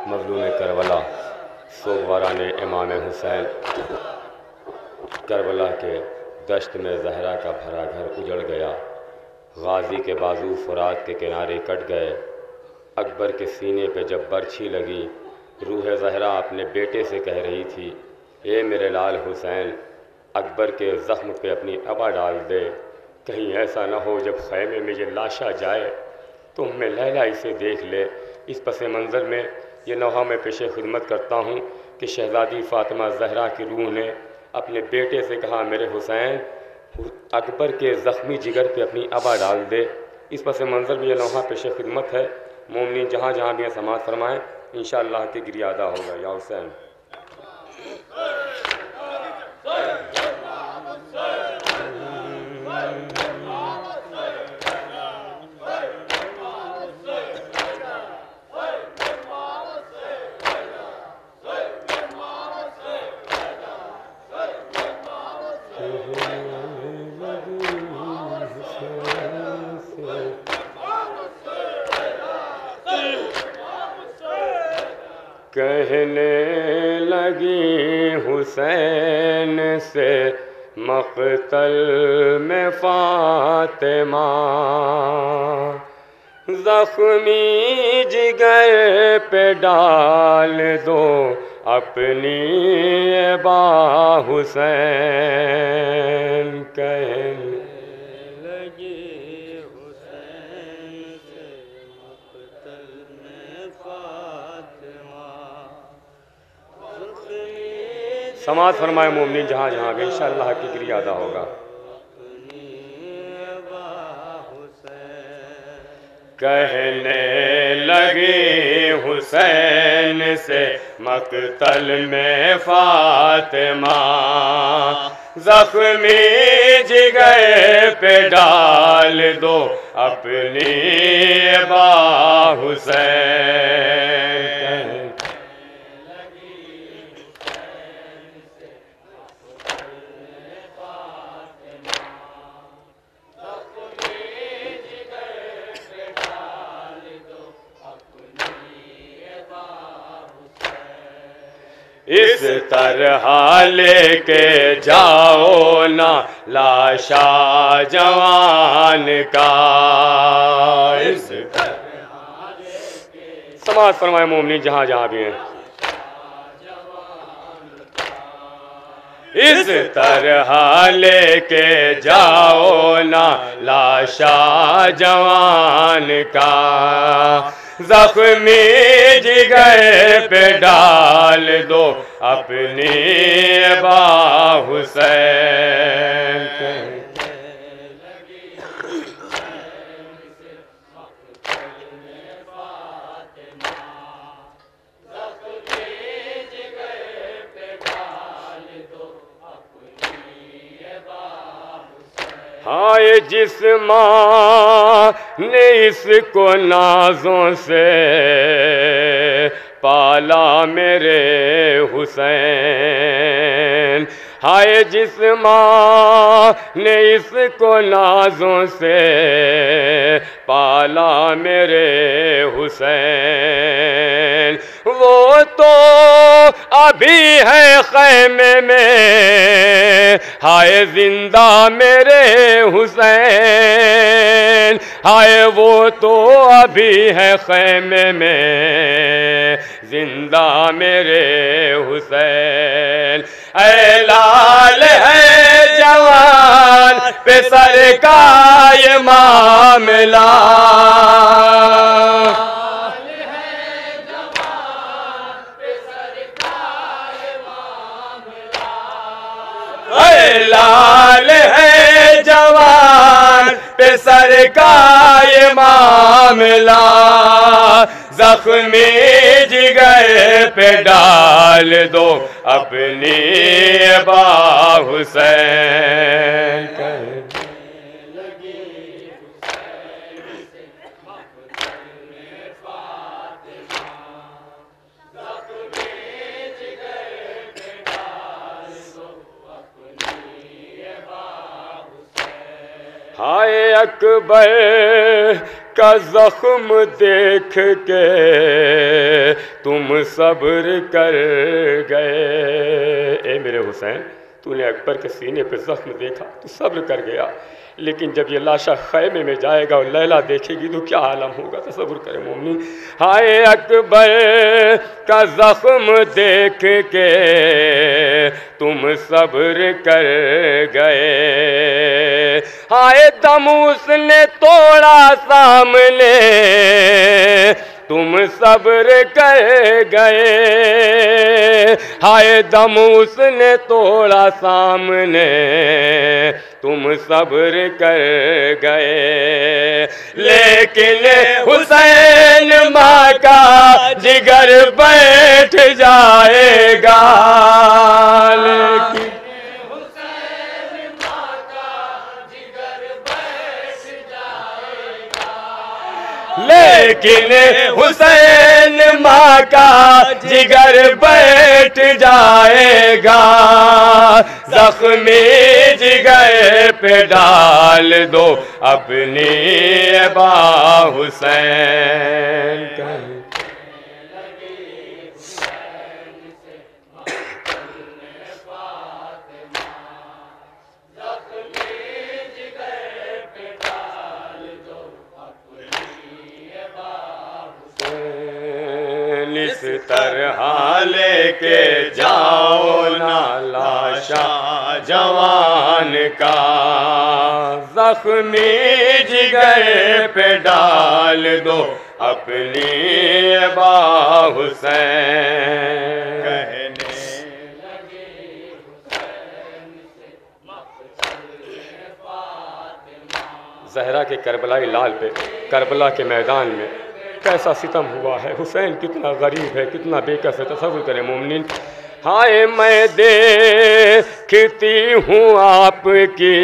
مظلوم کربلا سوگواران امام حسین، کربلا کے دشت میں زہرا کا بھرا گھر اجڑ گیا، غازی کے بازو فرات کے کنارے کٹ گئے، اکبر کے سینے پہ جب برچھی لگی، روح زہرا اپنے بیٹے سے کہہ رہی تھی، اے میرے لال حسین، اکبر کے زخم پہ اپنی ابا ڈال دے، کہیں ایسا نہ ہو جب خیمے میں یہ لاشا جائے تو میں لیلا اسے دیکھ لے۔ اس پس منظر میں یہ نوحہ میں پیش خدمت کرتا ہوں کہ شہزادی فاطمہ زہرا کی روح نے اپنے بیٹے سے کہا، میرے حسین، اکبر کے زخمی جگر پہ اپنی ابا ڈال دے۔ اس پس منظر میں یہ نوحہ پیش خدمت ہے۔ مومنین جہاں جہاں بھی سماعت فرمائیں، انشاءاللہ کہ گریہ ادا ہوگا۔ یا حسین کہنے لگی حسین سے مقتل میں فاطمہ، زخمی جگر پہ ڈال دو اپنی با حسین، کہنے لگی حسین سے مقتل میں فاطمہ، سماعت فرمائے مومنین جہاں جہاں بھی، انشاءاللہ کی گریہ ادا ہوگا۔ کہنے لگی حسین سے مقتل میں فاطمہ، زخمی جگر پہ ڈال دو اپنی با حسین، اس طرح لے کے جاؤ نا لاشا جوان کا، اس سماعت فرمائے مومنین جہاں جہاں بھی ہیں۔ اس طرح لے کے جاؤ نا لاشا جوان کا، زخمی جگر پہ ڈال دو اپنی با حسین، ہائے جس ماں نے اس کو نازوں سے پالا میرے حسین، ہائے جس ماں نے اس کو نازوں سے پالا میرے حسین، وہ تو ابھی ہے خیمے میں، ہائے زندہ میرے حسین، ہائے وہ تو ابھی ہے خیمے میں، زندہ میرے حسین، اے لال ہے جوان پہ سر کا یہ معاملہ، لال ہے جوان پہ سر کا یہ معاملہ، زخمی جگر پہ ڈال دو اپنی با حسین، ہائے اکبر کا زخم دیکھ کے تم صبر کر گئے. اے میرے حسین، تو نے اکبر کے سینے پہ زخم دیکھا تو صبر کر گیا، لیکن جب یہ لاشا خیمے میں جائے گا اور لیلا دیکھے گی تو کیا عالم ہوگا؟ تصور کرے مومنین. ہائے اکبر کا زخم دیکھ کے تم صبر کر گئے. ہائے دم اس نے توڑا سامنے تم صبر کر گئے. ہائے دم اس نے توڑا سامنے تم صبر کر گئے. لیکن حسین ماں کا جگر بیٹھ جائے گا. لیکن حسین ماں کا جگر بیٹھ جائے گا. زخمی جگر پہ ڈال دو اپنی ابا حسین. اس طرح لے کے جاؤ نا لاشا جوان کا، زخمی جگر پہ ڈال دو اپنی ابا حسین. زہرا کے کربلائی لال پہ کربلا کے میدان میں کیسا ستم ہوا ہے. حسین کتنا غریب ہے، کتنا بے کس ہے. تصور کریں مومنین. ہائے میں دیکھتی ہوں آپ کی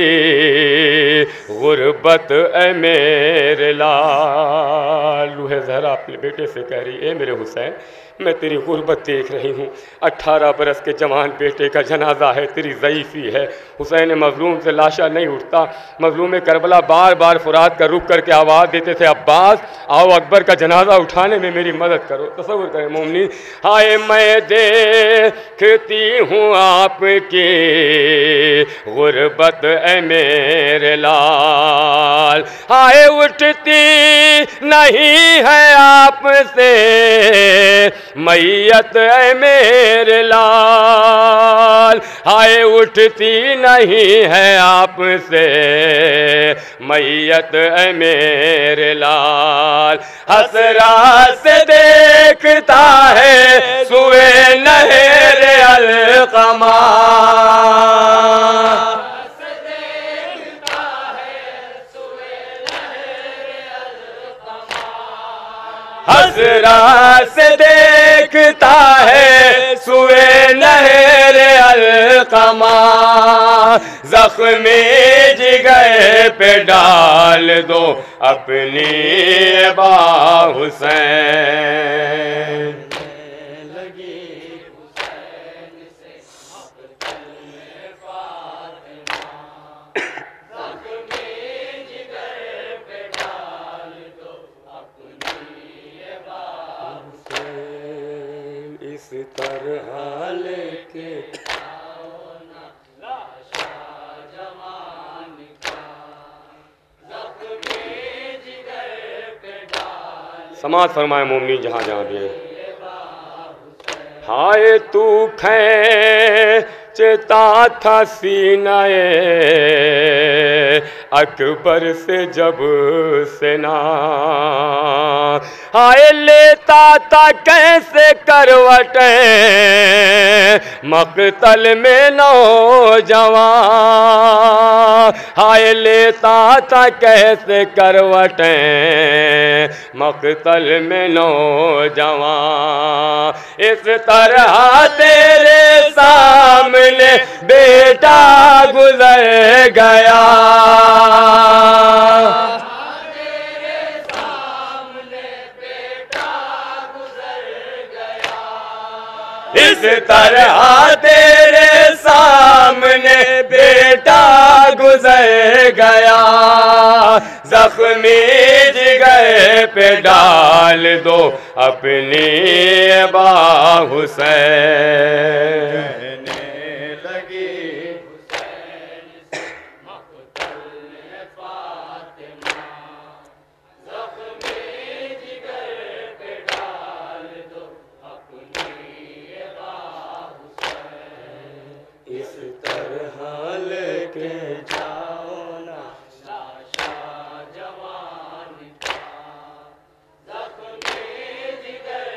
غربت اے میرے لال. روح زہرا اپنے بیٹے سے کہہ رہی اے میرے حسین، میں تیری غربت دیکھ رہی ہوں. 18 برس کے جوان بیٹے کا جنازہ ہے، تیری ضعیفی ہے. حسین مظلوم سے لاشا نہیں اٹھتا. مظلوم کربلا بار بار فرات کا رک کر کے آواز دیتے تھے عباس آؤ اکبر کا جنازہ اٹھانے میں میری مدد کرو. تصور کریں مومنین. ہائے میں دیکھتی ہوں آپ کی غربت اے میرے لال. ہائے اٹھتی نہیں ہے آپ سے میت اے میرے لال. ہائے اٹھتی نہیں ہے آپ سے میت اے میرے لال. حسرات سے دیکھتا ہے سوئے نہر القمہ. حسرات سے دیکھتا ہے سوئے نہر القمہ. زخمی جگر پہ ڈال دو اپنی ابا حسین. اس طرح لے کے سماعت فرمائے مومنین جہاں جہاں بھی ہیں. ہائے تو کھینچتا تھا سینہ اکبر سے جب سنا. ہائے لیتا تھا کیسے کروٹیں مقتل میں نوجوان. ہائے لیتا تھا کیسے کروٹیں مقتل میں نوجوان. اس طرح تیرے سامنے بیٹا گزر گیا. اس طرح تیرے سامنے بیٹا گزر گیا. زخمی جگر پہ ڈال دو اپنی ابا حسین کہنے لگی حسین سے مقتل فاطمہ زخمی جگر پہ ڈال دو اپنی ابا حسین اس طرح لے کے جاؤ نا لاشا جوان کا زخمی جگر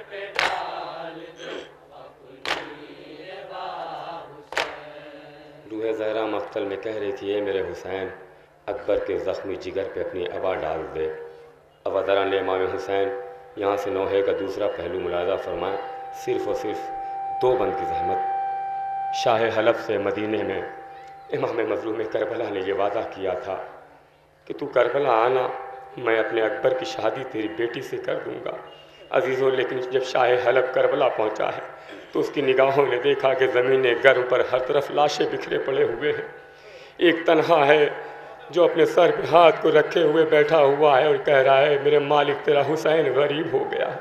پہ ڈال دو اپنی ابا حسین روح زہرا مقتل میں کہہ رہی تھی اے میرے حسین اکبر کے زخمی جگر پہ اپنی ابا ڈال دے۔ اب ذرا نے امام حسین یہاں سے نوحے کا دوسرا پہلو ملاحظہ فرمائیں، صرف اور صرف دو بند کی زحمت۔ شاہ حلب سے مدینے میں امام مظلوم کربلا نے یہ وعدہ کیا تھا کہ تو کربلا آنا، میں اپنے اکبر کی شادی تیری بیٹی سے کر دوں گا۔ عزیزو لیکن جب شاہ حلب کربلا پہنچا ہے تو اس کی نگاہوں نے دیکھا کہ زمین گرم پر ہر طرف لاشیں بکھرے پڑے ہوئے ہیں، ایک تنہا ہے جو اپنے سر پہ ہاتھ کو رکھے ہوئے بیٹھا ہوا ہے اور کہہ رہا ہے میرے مالک تیرا حسین غریب ہو گیا ہے۔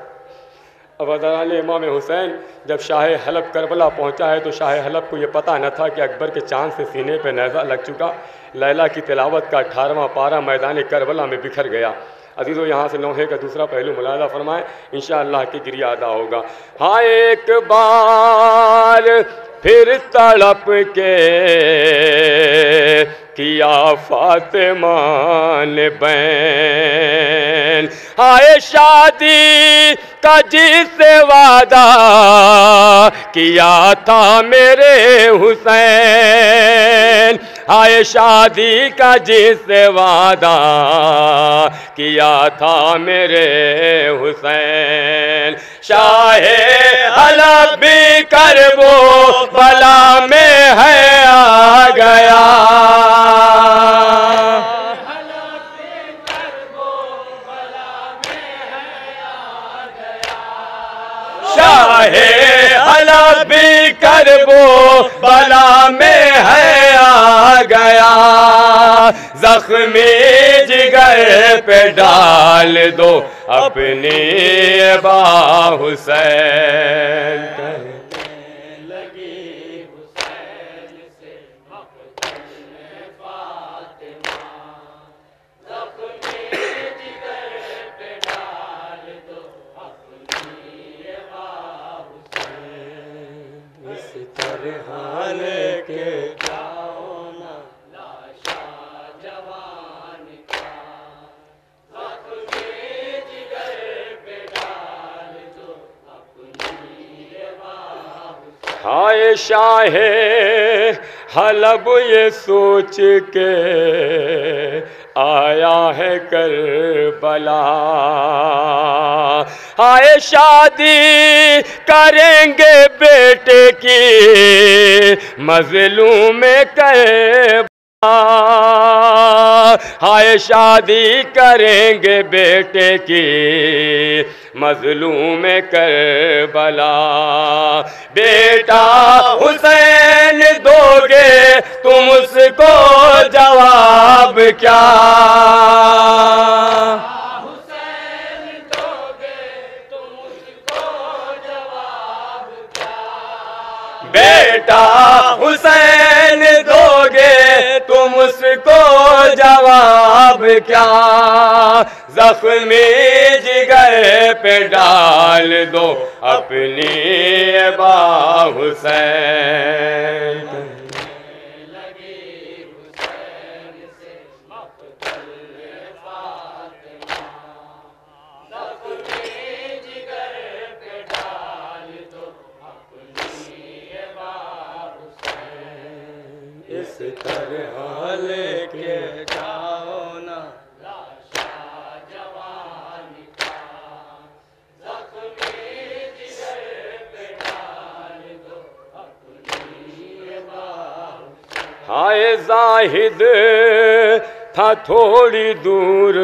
اب حضران امام حسین جب شاہ حلب کربلا پہنچا ہے تو شاہ حلب کو یہ پتہ نہ تھا کہ اکبر کے چاند سے سینے پہ نیزہ لگ چکا۔ لیلا کی تلاوت کا 18واں پارہ میدان کربلا میں بکھر گیا۔ عزیزو یہاں سے نوحے کا دوسرا پہلو ملاحظہ فرمائیں، انشاءاللہ کی گریہ ادا ہوگا۔ ہاں ایک بار پھر تڑپ کے کیا فاطمہ نے بین، ہائے شادی کا جس سے وعدہ کیا تھا میرے حسین، ہائے شادی کا جس سے وعدہ کیا تھا میرے حسین، شاہ حلب بھی کرب و بلا میں ہے آ گیا، شاہ حلب بھی کرب و بلا میں ہے آ گیا، زخمی جگر پہ ڈال دو اپنی ابا حسین۔ کہنے لگی حسین سے مقتل فاطمہ زخمی جگر پہ ڈال دو اپنی ابا حسین، اس طرح لے کے جاؤ نا لاشا جوان کا زخمی جگر پہ ڈال دو اپنی ابا حسین۔ ہائے شاہ حلب یہ سوچ کے آیا ہے کربلا، ہائے شادی کریں گے بیٹے کی مظلوم کربلا، ہائے شادی کریں گے بیٹے کی مظلوم کربلا، بیٹا حسین دو گے تم اس کو جواب کیا، حسین دو گے تم اس کو جواب کیا، بیٹا حسین دو گے تم اس کو جواب کیا، زخمی جگر پہ ڈال دو اپنی ابا حسین۔ کہنے لگی حسین سے مقتل فاطمہ زخمی جگر پہ ڈال دو اپنی ابا حسین، اس طرح لے کے جاؤ نا لاشا جوان کا زخمی جگر پہ ڈال دو اپنی ابا حسین۔ ہائے زاہد تھا تھوڑی دور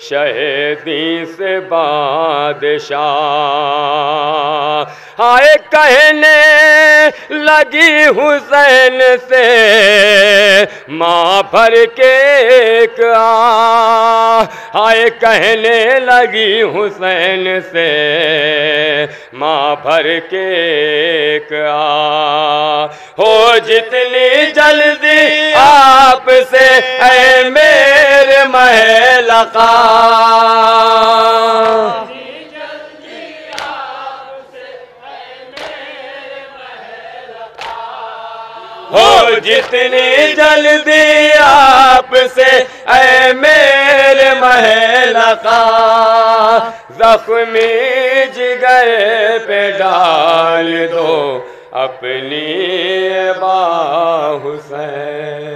شہیدی سے بادشاہ، ہائے کہنے لگی حسین سے ماں بھر کے ایک ہائے کہنے لگی حسین سے ماں بھر کے ایک ہو جتنی جلدی آپ سے اے میرے محل آقا، ہو جتنی جلدی آپ سے اے میرے محل آقا، زخمی جگر پہ ڈال دو اپنی با حسین۔